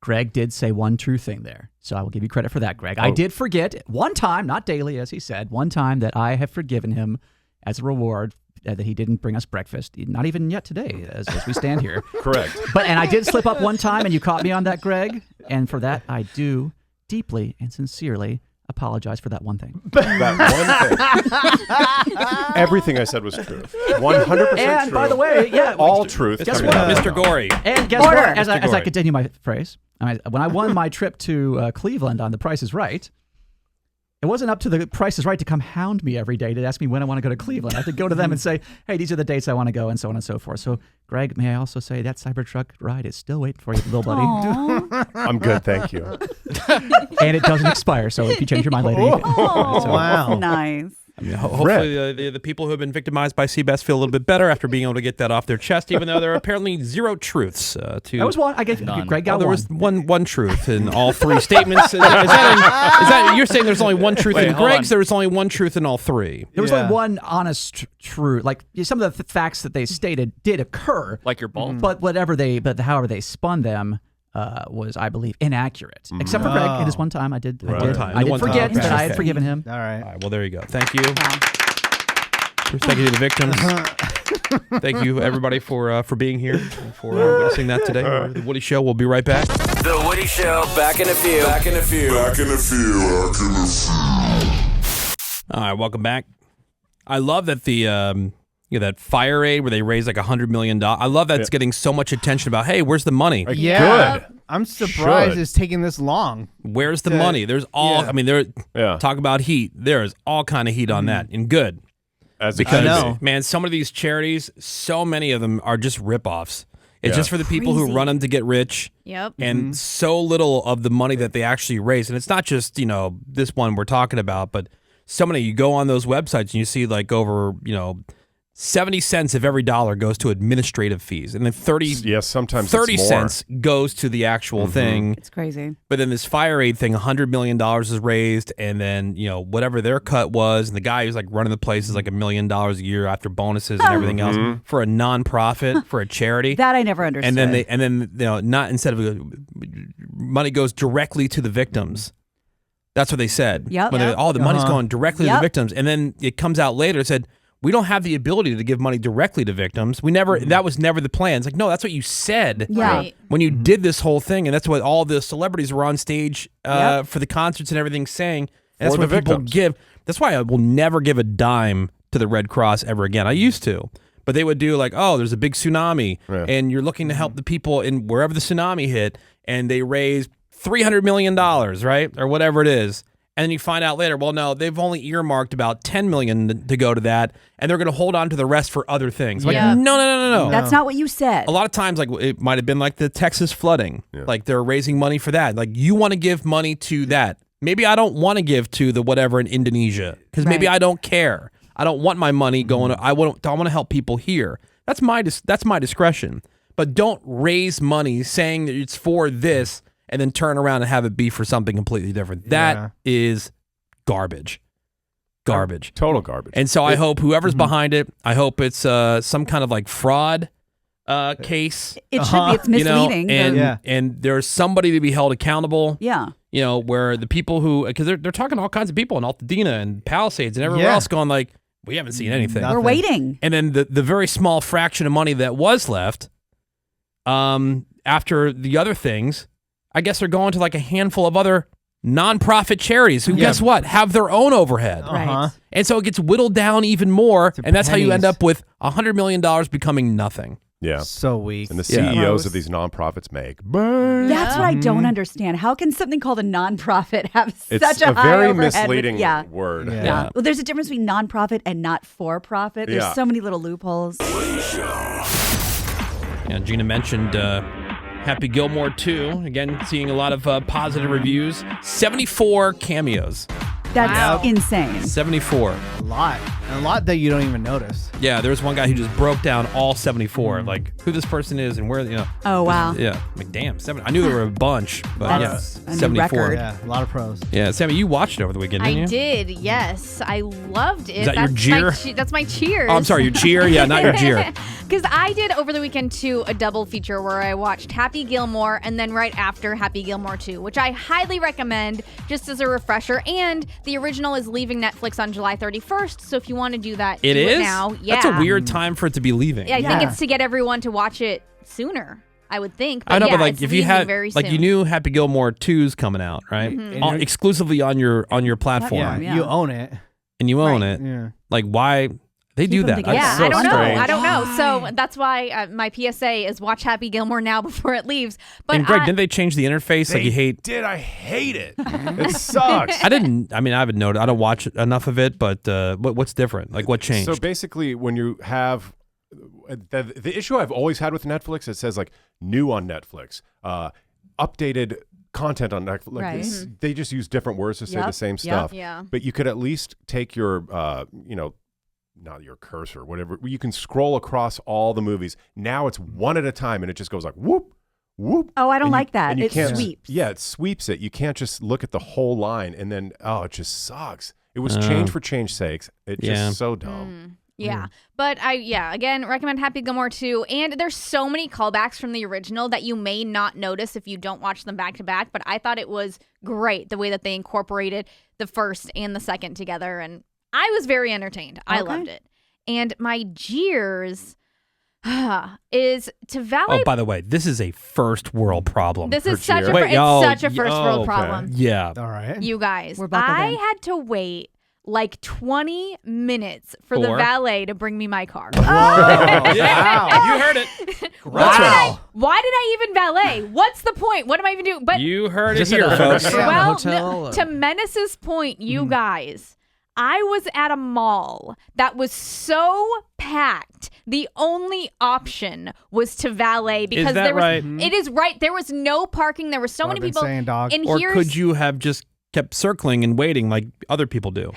A: Greg did say one true thing there. So I will give you credit for that, Greg. I did forget one time, not daily, as he said, one time that I have forgiven him as a reward that he didn't bring us breakfast, not even yet today, as we stand here.
B: Correct.
A: And I did slip up one time, and you caught me on that, Greg. And for that, I do deeply and sincerely apologize for that one thing.
B: That one thing. Everything I said was true. 100% true.
A: And by the way,
B: all truth.
A: Guess
B: coming
A: what?
B: out of
C: Mr. Gorey.
A: And guess what? As I continue my phrase, when I won my trip to Cleveland on The Price is Right, it wasn't up to The Price is Right to come hound me every day to ask me when I want to go to Cleveland. I had to go to them and say, hey, these are the dates I want to go, and so on and so forth. So, Greg, may I also say that Cybertruck ride is still waiting for you, little buddy.
B: I'm good, thank you.
A: And it doesn't expire, so if you change your mind later, you can.
E: Wow.
D: Nice.
C: I mean, hopefully the people who have been victimized by Sebass feel a little bit better after being able to get that off their chest, even though there are apparently zero truths to.
A: That was one. I gave Greg got
C: there was one truth in all three statements. Is that you're saying there's only one truth in Greg's? There was only one truth in all three.
A: There was only one honest truth. Like some of the facts that they stated did occur.
H: Like your ball.
A: But however they spun them was, I believe, inaccurate. Except for Greg. It is one time I did forget that I had forgiven him.
E: All right.
C: All right. Well, there you go. Thank you. Thank you to the victims. Thank you, everybody, for being here and for witnessing that today. The Woody Show. We'll be right back.
F: The Woody Show. Back in a few.
C: All right. Welcome back. I love that that fire aid where they raised like $100 million. I love that it's getting so much attention about, hey, where's the money?
E: Yeah.
B: Good.
E: I'm surprised it's taking this long.
C: Where's the money? There's all, I mean, talk about heat. There is all kind of heat on that, and good. Because, man, some of these charities, so many of them are just ripoffs. It's just for the people who run them to get rich.
G: Yep.
C: And so little of the money that they actually raise. And it's not just, this one we're talking about, but so many, you go on those websites and you see like over, 70 cents of every dollar goes to administrative fees, and then 30 cents goes to the actual thing.
D: It's crazy.
C: But then this fire aid thing, $100 million is raised, and then whatever their cut was, and the guy who's like running the place is like $1 million a year after bonuses and everything else for a nonprofit, for a charity.
D: That I never understood.
C: And then not instead of money goes directly to the victims. That's what they said.
D: Yep.
C: When the money's going directly to the victims, and then it comes out later. It said, we don't have the ability to give money directly to victims. We never. That was never the plan. It's like, no, that's what you said when you did this whole thing, and that's what all the celebrities were on stage for the concerts and everything saying. And that's what people give. That's why I will never give a dime to the Red Cross ever again. I used to, but they would do like, oh, there's a big tsunami, and you're looking to help the people in wherever the tsunami hit, and they raise $300 million, right, or whatever it is. And then you find out later, well, no, they've only earmarked about $10 million to go to that, and they're going to hold on to the rest for other things. Like, no.
D: That's not what you said.
C: A lot of times, like it might have been like the Texas flooding. Like they're raising money for that. Like you want to give money to that. Maybe I don't want to give to the whatever in Indonesia because maybe I don't care. I don't want my money going. I want to help people here. That's my discretion. But don't raise money saying that it's for this, and then turn around and have it be for something completely different. That is garbage. Garbage.
B: Total garbage.
C: And so I hope whoever's behind it, I hope it's some kind of like fraud case.
D: It should be. It's misleading.
C: And there's somebody to be held accountable.
D: Yeah.
C: Where the people who, because they're talking to all kinds of people in Altadena and Palisades and everywhere else going like, we haven't seen anything.
D: We're waiting.
C: And then the very small fraction of money that was left after the other things, I guess they're going to like a handful of other nonprofit charities who, guess what, have their own overhead.
D: Right.
C: And so it gets whittled down even more, and that's how you end up with $100 million becoming nothing.
B: Yeah.
E: So weak.
B: And the CEOs of these nonprofits make bank.
D: That's what I don't understand. How can something called a nonprofit have such a high
B: very
D: overhead
B: misleading word.
D: Yeah. Well, there's a difference between nonprofit and not for profit. There's so many little loopholes.
C: Gina mentioned Happy Gilmore 2. Again, seeing a lot of positive reviews. 74 cameos.
D: That's insane.
C: 74.
E: A lot. And a lot that you don't even notice.
C: Yeah, there was one guy who just broke down all 74, like who this person is and where,
D: Oh, wow.
C: Yeah, like damn, 70. I knew there were a bunch, but
D: That's a new
C: 74.
D: record.
E: Yeah, a lot of pros.
C: Yeah, Sammy, you watched it over the weekend, didn't you?
G: I did, yes. I loved it.
C: Is that your jeer?
G: That's my cheers.
C: Oh, I'm sorry, your cheer? Yeah, not your jeer.
G: Because I did over the weekend, too, a double feature where I watched Happy Gilmore and then right after Happy Gilmore 2, which I highly recommend just as a refresher. And the original is leaving Netflix on July 31st, so if you want to do that,
C: It
G: do
C: is?
G: it now. Yeah.
C: That's a weird time for it to be leaving.
G: Yeah, I think it's to get everyone to watch it sooner, I would think. But
C: I know,
G: yeah,
C: but like
G: it's
C: if you
G: leaving
C: had,
G: very
C: like
G: soon.
C: you knew Happy Gilmore 2's coming out, right? Exclusively on your platform.
E: Yeah, you own it.
C: And you own it.
E: Yeah.
C: Like why they do
D: them
C: that?
D: together.
G: Yeah,
B: so
G: I don't know.
B: strange.
G: I don't know. So that's why my PSA is watch Happy Gilmore now before it leaves. But
C: And Greg, didn't they change the interface? Like you hate?
B: I hate it. It sucks.
C: I didn't. I mean, I haven't noted. I don't watch enough of it, but what's different? Like what changed?
B: So basically, when you have the issue I've always had with Netflix, it says like new on Netflix, updated content on Netflix. Like,
D: Right.
B: they just use different words to say the same stuff.
G: Yeah.
B: But you could at least take your, not your cursor, whatever. You can scroll across all the movies. Now it's one at a time, and it just goes like whoop, whoop.
D: Oh, I don't
B: And
D: like that.
B: and you
D: It
B: can't-
D: sweeps.
B: Yeah, it sweeps it. You can't just look at the whole line, and then it just sucks. It was change for change sakes. It's just so dumb.
G: Yeah. But again, recommend Happy Gilmore 2. And there's so many callbacks from the original that you may not notice if you don't watch them back to back. But I thought it was great the way that they incorporated the first and the second together. And I was very entertained. I loved it. And my jeers is to valet.
C: Oh, by the way, this is a first world problem.
G: This is such
B: jeer.
G: a,
C: Wait,
G: it's
C: y'all-
G: such a first world
B: okay.
G: problem.
C: Yeah.
E: All right.
G: You guys,
D: We're buckled
G: I
D: in.
G: had to wait like 20 minutes for the
C: For?
G: valet to bring me my car.
C: Yeah. You heard it.
G: Why did I even valet? What's the point? What am I even doing? But
C: You heard it
A: Just at
C: here,
A: a
C: folks.
A: restaurant,
G: well,
A: hotel.
G: to Menace's point, you guys, I was at a mall that was so packed. The only option was to valet because
C: that
G: there was.
C: right?
G: It is right. There was no parking. There were so
E: What
G: many
E: I've been
G: people.
E: saying, dog.
G: And
C: Or
G: here's
C: could you have just kept circling and waiting like other people do?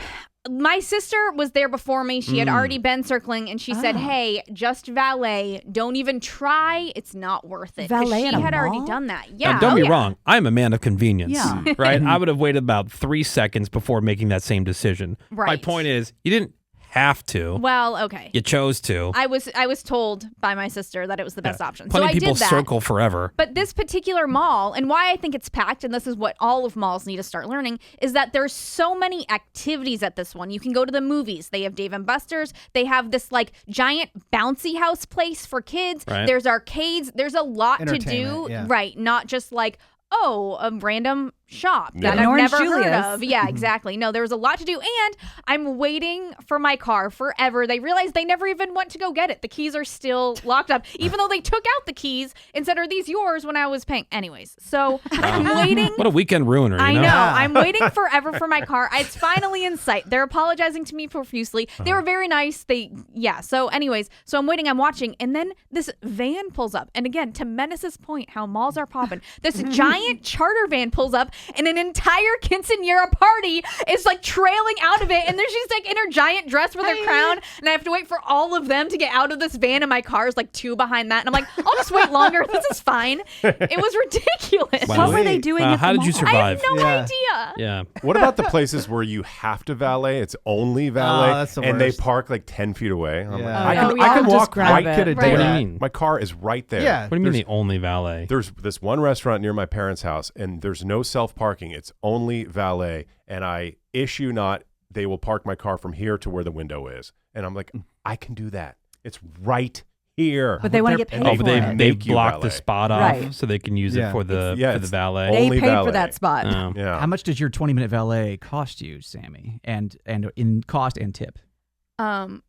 G: my sister was there before me. She had already been circling, and she said, "Hey, just valet. Don't even try. It's not worth it." 'Cause
D: Valet
G: she
D: at a
G: had already
D: mall?
G: done that. Yeah.
C: Now, don't
G: oh,
C: be
G: yeah.
C: wrong. I'm a man of convenience.
D: Yeah.
C: Right? I would have waited about 3 seconds before making that same decision. My
G: Right.
C: point is, you didn't have to.
G: Well, okay.
C: You chose to.
G: I was told by my sister that it was the best option.
C: Plenty
G: So
C: of
G: I
C: people
G: did that.
C: circle forever.
G: But this particular mall, and why I think it's packed, and this is what all of malls need to start learning, is that there's so many activities at this one. You can go to the movies. They have Dave & Buster's. They have this like giant bouncy house place for kids.
C: Right.
G: There's arcades. There's a lot to do.
E: Entertainment, yeah.
G: Right. Not just like, oh, a random shop that
D: An
G: I've
D: Orange
G: never heard
D: Julius.
G: of. Yeah, exactly. No, there was a lot to do. And I'm waiting for my car forever. They realized they never even went to go get it. The keys are still locked up, even though they took out the keys and said, "Are these yours?" when I was paying. Anyways, so I'm waiting.
C: What a weekend ruiner, you
G: I
C: know?
G: know. I'm waiting forever for my car. It's finally in sight. They're apologizing to me profusely. They were very nice. So anyways, so I'm waiting, I'm watching, and then this van pulls up. And again, to Menace's point, how malls are popping, this giant charter van pulls up, and an entire quinceanera party is like trailing out of it. And then she's like in her giant dress with her crown, and I have to wait for all of them to get out of this van, and my car is like 2 behind that. And I'm like, I'll just wait longer. This is fine. It was ridiculous.
C: Wow.
D: What were they doing? at
C: How
D: the
C: did you
D: mall?
C: survive?
G: I have no
E: Yeah.
G: idea.
C: Yeah.
B: What about the places where you have to valet? It's only valet,
E: that's the
B: and they
E: worst.
B: park like 10 feet away. I'm like,
E: Yeah.
B: I
D: Oh,
B: can,
D: yeah.
B: I can
D: Just
B: walk
D: grab
B: right.
D: it.
E: Could've
G: Right.
E: did
C: What do you
E: that.
C: mean?
B: My car is right there.
E: Yeah.
C: What do you mean the only valet?
B: There's this one restaurant near my parents' house, and there's no self-parking. It's only valet, and I issue not. They will park my car from here to where the window is, and I'm like, I can do that. It's right here.
D: But they want to get paid
C: Oh,
D: for
C: but
D: it.
C: they
B: Make you
C: blocked the
B: valet.
C: spot off
D: Right.
C: so they can use it
E: Yeah.
C: for the
B: It's
C: valet.
D: They
B: only
D: paid
B: valet.
D: for that spot.
C: Oh.
B: Yeah.
A: How much does your 20-minute valet cost you, Sammy? And in cost and tip?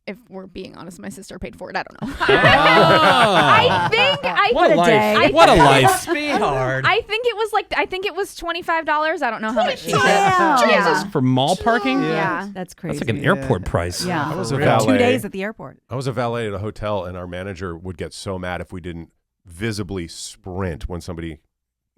G: If we're being honest, my sister paid for it. I don't know.
C: Oh.
G: I think
C: What a
D: a
C: life.
D: day.
C: What a life.
A: Must be hard.
G: I think it was $25. I don't know how much she said.
D: Damn.
G: Yeah.
C: For mall parking?
G: Yeah.
D: That's crazy.
C: That's like an airport price.
D: Yeah.
B: I was a
E: For real.
B: valet.
D: 2 days at the airport.
B: I was a valet at a hotel, and our manager would get so mad if we didn't visibly sprint when somebody,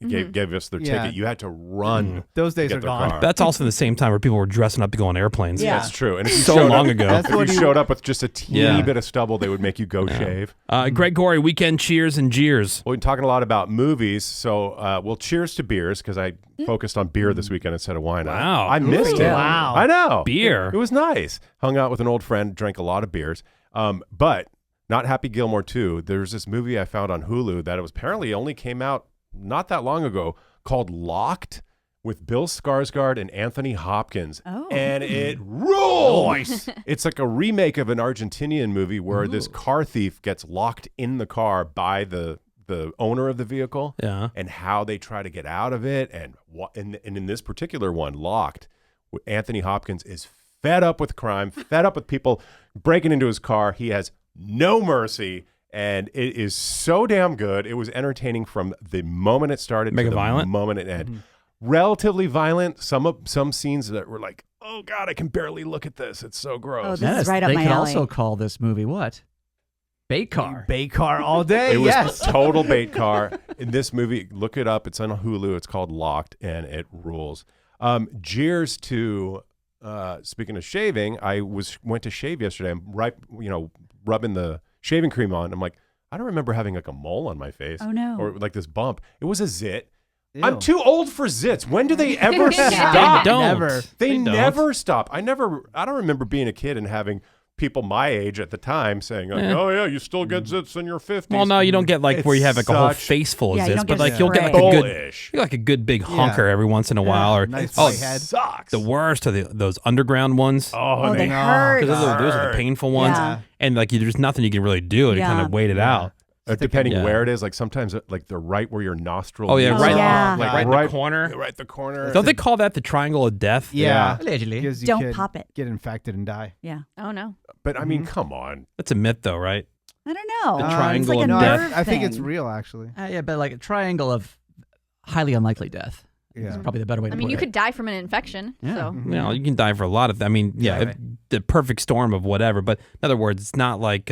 B: gave us their ticket, you had to run.
E: Those days
B: to
E: are
B: get their
E: gone.
B: car.
C: That's also the same time where people were dressing up to go on airplanes.
D: Yeah.
B: That's true. And if you
C: So
B: showed
C: long
B: up,
C: ago.
B: if you showed up with just a teeny bit of stubble, they would make you go shave.
C: Greg Gorey, weekend cheers and jeers.
B: Well, we're talking a lot about movies, so we'll cheers to beers because I focused on beer this weekend instead of wine.
C: Wow.
B: I missed it.
E: Wow.
B: I know.
C: Beer.
B: It was nice. Hung out with an old friend, drank a lot of beers. But not Happy Gilmore 2. There's this movie I found on Hulu that it was apparently only came out not that long ago called Locked with Bill Skarsgård and Anthony Hopkins.
D: Oh.
B: And it rules. It's like a remake of an Argentinian movie where this car thief gets locked in the car by the owner of the vehicle.
C: Yeah.
B: And how they try to get out of it. And in this particular one, Locked, Anthony Hopkins is fed up with crime, fed up with people breaking into his car. He has no mercy. And it is so damn good. It was entertaining from the moment it started to the moment it ended. Relatively violent. Some scenes that were like, oh God, I can barely look at this. It's so gross.
D: Oh, this is right up my
A: alley. They could
D: alley.
A: also call this movie what? Bait car.
E: Bait car all day.
B: It was
E: Yes.
B: total bait car. In this movie, look it up. It's on Hulu. It's called Locked, and it rules. Cheers to. Speaking of shaving, I went to shave yesterday. I'm rubbing the shaving cream on. I'm like, I don't remember having like a mole on my face.
D: Oh, no.
B: Or like this bump. It was a zit.
E: Ew.
B: I'm too old for zits. When do they ever stop?
C: They don't.
E: Never.
B: They
C: don't.
B: never stop. I don't remember being a kid and having people my age at the time saying, like, oh yeah, you still get zits in your 50s.
C: Well, no, you don't get like where you have like a whole face full of
D: Yeah, you
C: zits,
D: don't
C: but
D: get
C: like you'll get like
B: bullish.
C: you get like a good big honker every once in a while, or
E: Nice
C: oh,
E: white head.
B: Sucks.
C: the worst are those underground ones.
D: Oh, they hurt.
C: Because those are the painful ones,
D: Yeah.
C: and like there's nothing you can really do to
D: Yeah.
C: kind of wait it out.
B: Depending
C: Yeah.
B: where it is, like sometimes like they're right where your nostril.
C: Oh yeah,
B: is.
C: right,
D: yeah.
C: like right in the corner.
B: Right the corner.
C: Don't they call that the triangle of death?
E: Yeah.
A: Allegedly.
E: Because you
D: Don't
E: could
D: pop it.
E: Get infected and die.
D: Yeah.
G: Oh no.
B: But I mean, come on.
C: That's a myth, though, right?
D: I don't know.
C: The
D: It's
C: triangle
D: like a
C: of death.
D: nerve
E: I think it's
D: thing.
E: real, actually.
A: Yeah, but like a triangle of highly unlikely death.
E: Yeah.
A: Is probably the better way to
G: I mean,
A: put
G: you
A: it.
G: could die from an infection.
A: Yeah.
G: So
C: You know, you can die for a lot of. I mean, yeah,
A: Right.
C: the perfect storm of whatever. But in other words, it's not like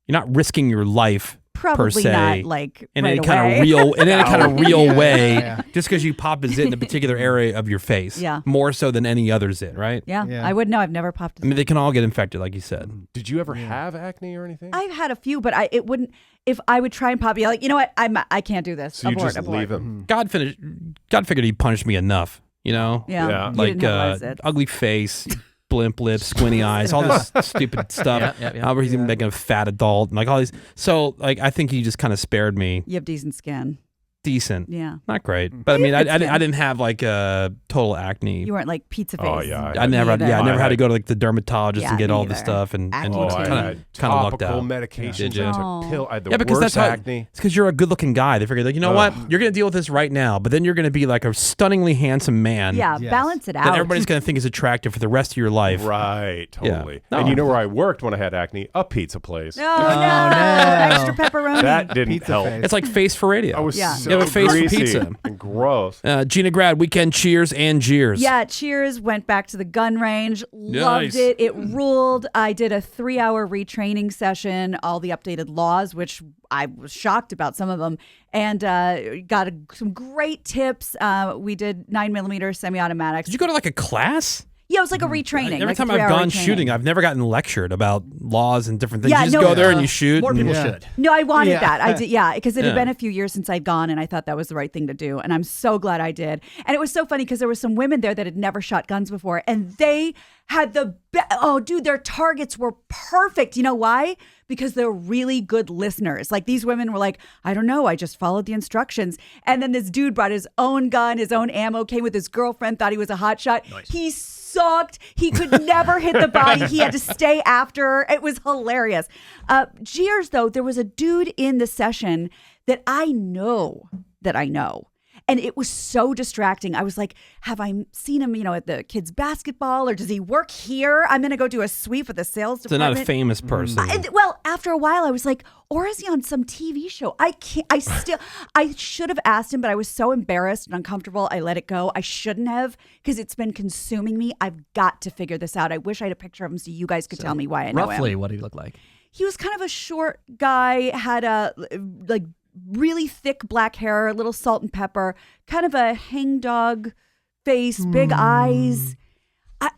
C: you're not risking your life
D: Probably
C: per se,
D: not like
C: in
D: right
C: any kind
D: away.
C: of real, in any kind of real way,
E: Yeah.
C: just because you pop a zit in a particular area of your face.
D: Yeah.
C: More so than any other zit, right?
D: Yeah,
E: Yeah.
D: I would know. I've never popped.
C: I mean, they can all get infected, like you said.
B: Did you ever have acne or anything?
D: I've had a few, but it wouldn't. If I would try and pop, you like, you know what? I can't do this.
B: So you
D: abort,
B: just
D: abort.
B: leave them.
C: God figured he punished me enough, you know?
D: Yeah,
B: Yeah.
D: you
C: Like
D: didn't have lice.
C: ugly face, blimp lips, squinty eyes, all this stupid stuff.
A: Yeah.
C: How he's even making a fat adult, and like all these. So, like, I think he just kind of spared me.
D: You have decent skin.
C: Decent,
D: Yeah,
C: not great, but I mean,
D: good
C: I
D: skin.
C: didn't have like total acne.
D: you weren't like pizza face.
B: Oh, yeah.
C: I never,
D: Me either.
C: I never
B: I
C: had to
B: had-
C: go to like the dermatologist
D: Yeah,
C: and get
D: me
C: all the
D: either.
C: stuff, and
D: Acne
B: Oh, I
D: too.
C: kind
B: had
C: of lucked
B: topical
C: out.
B: medications.
C: Did you?
B: I
D: Oh.
B: took pill. I had the
C: Yeah, because
B: worst
C: that's how.
B: acne.
C: It's because you're a good-looking guy. They figure, like, you know what, you're gonna deal with this right now, but then you're gonna be like a stunningly handsome man.
D: Yeah,
E: Yes.
D: balance it
C: That
D: out.
C: everybody's gonna think is attractive for the rest of your life.
B: Right, totally.
C: No.
B: And you know where I worked when I had acne? A pizza place.
D: No, extra pepperoni.
B: That didn't
E: Pizza
B: help.
E: face.
C: It's like face for radio.
B: I was
D: Yeah.
B: so
C: You have a face for
B: greasy
C: pizza.
B: and gross.
C: Gina Grad, weekend cheers and jeers.
D: Yeah, cheers. Went back to the gun range.
C: Nice.
D: Loved it. It ruled. I did a 3-hour retraining session, all the updated laws, which I was shocked about some of them, and got some great tips. We did 9mm semi-automatics.
C: Did you go to like a class?
D: Yeah, it was like a retraining.
C: Every
D: like a
C: time I've
D: 3-hour
C: gone
D: retraining.
C: shooting, I've never gotten lectured about laws and different things.
D: Yeah,
C: you just
D: no,
C: go there and you shoot.
A: More
C: and-
A: people
E: Yeah.
A: should.
D: No, I wanted
E: Yeah.
D: that. I did, yeah, because it had
C: Yeah.
D: been a few years since I'd gone, and I thought that was the right thing to do. And I'm so glad I did. And it was so funny because there were some women there that had never shot guns before, and they had oh, dude, their targets were perfect. You know why? Because they're really good listeners. Like these women were like, I don't know, I just followed the instructions. And then this dude brought his own gun, his own ammo, came with his girlfriend, thought he was a hotshot. He sucked. He could never hit the body. He had to stay after. It was hilarious. Jeers, though, there was a dude in the session that I know. And it was so distracting. I was like, have I seen him, at the kids' basketball, or does he work here? I'm going to go do a sweep with the sales
C: So
D: department.
C: not a famous person.
D: Well, after a while, I was like, or is he on some TV show? I should have asked him, but I was so embarrassed and uncomfortable. I let it go. I shouldn't have, because it's been consuming me. I've got to figure this out. I wish I had a picture of him so you guys could tell me why I know him.
A: Roughly, what did he look like?
D: He was kind of a short guy, had a really thick black hair, a little salt and pepper, kind of a hangdog face, big eyes.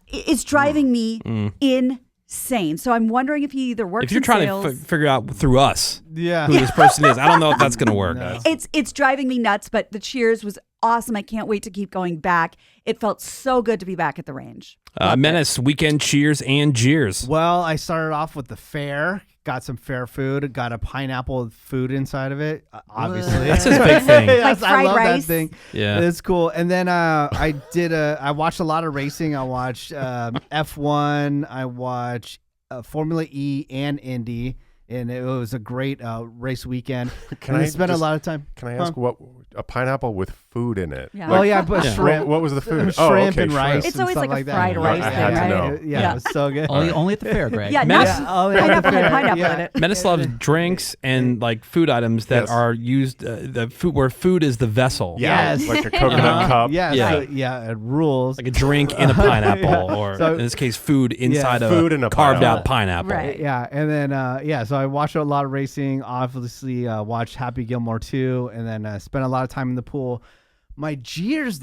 D: It's driving me insane. So I'm wondering if he either works
C: if you're
D: in
C: trying
D: sales.
C: to figure out through us who
E: Yeah.
C: this person is, I don't know if that's going to work.
E: No.
D: It's driving me nuts, but the cheers was awesome. I can't wait to keep going back. It felt so good to be back at the range.
C: Menace, weekend cheers and jeers.
E: Well, I started off with the fair. Got some fair food. Got a pineapple with food inside of it. Obviously,
C: That's his big thing.
D: Like
E: I
D: fried
E: love
D: rice?
E: that thing.
C: Yeah.
E: It's cool. And then I watched a lot of racing. I watched F1. I watched Formula E and Indy, and it was a great race weekend.
B: Can
E: I
B: I
E: spent a
B: just-
E: lot of time?
B: Can I ask what a pineapple with food in it?
D: Yeah.
E: Oh yeah, but
C: Yeah.
E: shrimp.
B: What was the food?
E: Shrimp
B: okay,
E: and rice.
D: It's
E: and
D: always
E: stuff
D: like a
E: that.
D: fried rice
B: I
D: thing,
B: had to
D: right?
B: know.
E: Yeah, it was so good.
A: Only at the fair, Greg.
D: Yeah,
C: Menace-
D: nuts,
E: Oh, yeah,
D: pineapple
E: fair.
D: and pineapple
E: Yeah.
D: in it.
C: Menace loves drinks and like food items that
B: Yes.
C: are used the food where food is the vessel.
B: Yeah,
E: Yes.
B: like a coconut cup.
E: Yeah,
C: Yeah.
E: it rules.
C: Like a drink in a pineapple, or
E: So-
C: in this case, food inside of
B: food in a
C: carved
B: pineapple.
C: out pineapple.
D: Right.
E: Yeah, and then so I watched a lot of racing. Obviously, watched Happy Gilmore 2, and then spent a lot of time in the pool. My jeers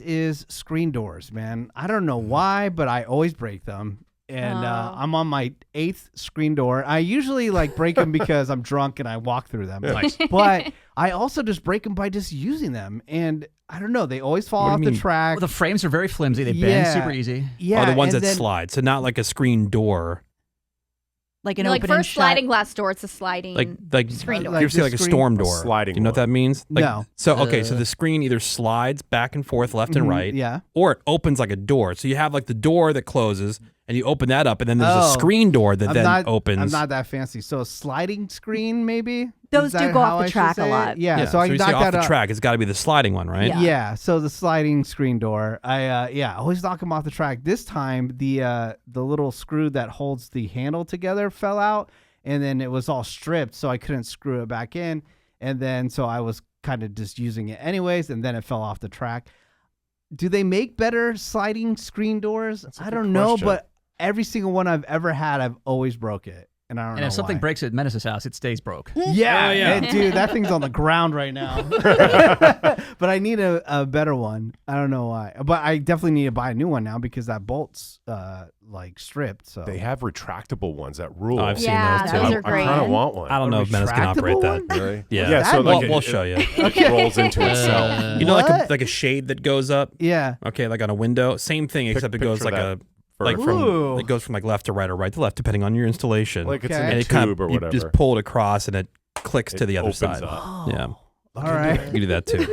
E: is screen doors, man. I don't know why, but I always break them. And I'm on my 8th screen door. I usually like break them because I'm drunk and I walk through them.
A: Nice.
E: But I also just break them by just using them. And I don't know, they always fall
C: What do
E: off
C: you
E: the
C: mean?
E: track.
A: Well, the frames are very flimsy. They bend
E: Yeah.
A: super easy.
E: Yeah,
C: Oh, the ones
E: and
C: that
E: then-
C: slide. So not like a screen door.
D: Like an
G: Like
D: open and
G: first
D: shut.
G: sliding glass door, it's a sliding.
C: Like
G: Screen door.
C: You ever see
E: Like
C: like
E: the
C: a storm
B: screen-
C: door?
B: A sliding
C: Do you know what
B: one.
C: that means? Like,
E: No.
C: So okay, so the screen either slides back and forth, left and right,
E: Yeah.
C: or it opens like a door. So you have like the door that closes, and you open that up, and then there's a
E: Oh.
C: screen door that then opens.
E: I'm not that fancy. So a sliding screen, maybe?
D: Those
E: Is
D: do
E: that
D: go
E: how
D: off the
E: I should
D: track a
E: say it?
D: lot.
E: Yeah, so I
C: you
E: knocked
C: say off
E: that
C: the
E: out.
C: track. It's got to be the sliding one, right?
D: Yeah.
E: Yeah, so the sliding screen door. I always knock them off the track. This time the little screw that holds the handle together fell out, and then it was all stripped, so I couldn't screw it back in. And then so I was kind of just using it anyways, and then it fell off the track. Do they make better sliding screen doors?
B: That's a
E: I
B: good
E: don't know,
B: question.
E: but every single one I've ever had, I've always broke it, and I don't know.
A: And if something
E: why.
A: breaks at Menace's house, it stays broke.
E: Yeah,
C: Oh, yeah.
E: dude, that thing's on the ground right now. But I need a better one. I don't know why, but I definitely need to buy a new one now because that bolt's like stripped. So
B: They have retractable ones that rule.
C: Oh, I've seen
G: Yeah,
C: those too.
G: those are
B: I
G: great.
B: kind of want one.
C: I don't know if Menace can operate
E: retractable
C: that.
E: one?
B: Really?
C: Yeah.
B: Yeah. So
E: That-
B: like
C: We'll show you.
B: it rolls into itself.
C: You know,
E: What?
C: like a shade that goes up.
E: yeah.
C: Okay, like on a window. Same thing, except it goes
B: picture
C: like
B: that
C: like
B: for-
C: from
E: Ooh.
C: it goes from like left to right or right to left, depending on your installation.
B: Like it's
E: Okay.
B: in
C: and
B: a
C: it kind
B: tube
C: of
B: or
C: you
B: whatever.
C: just pull it across and it clicks to
B: It
C: the other
B: opens
C: side.
B: up.
C: Yeah,
E: All right.
C: you do that too.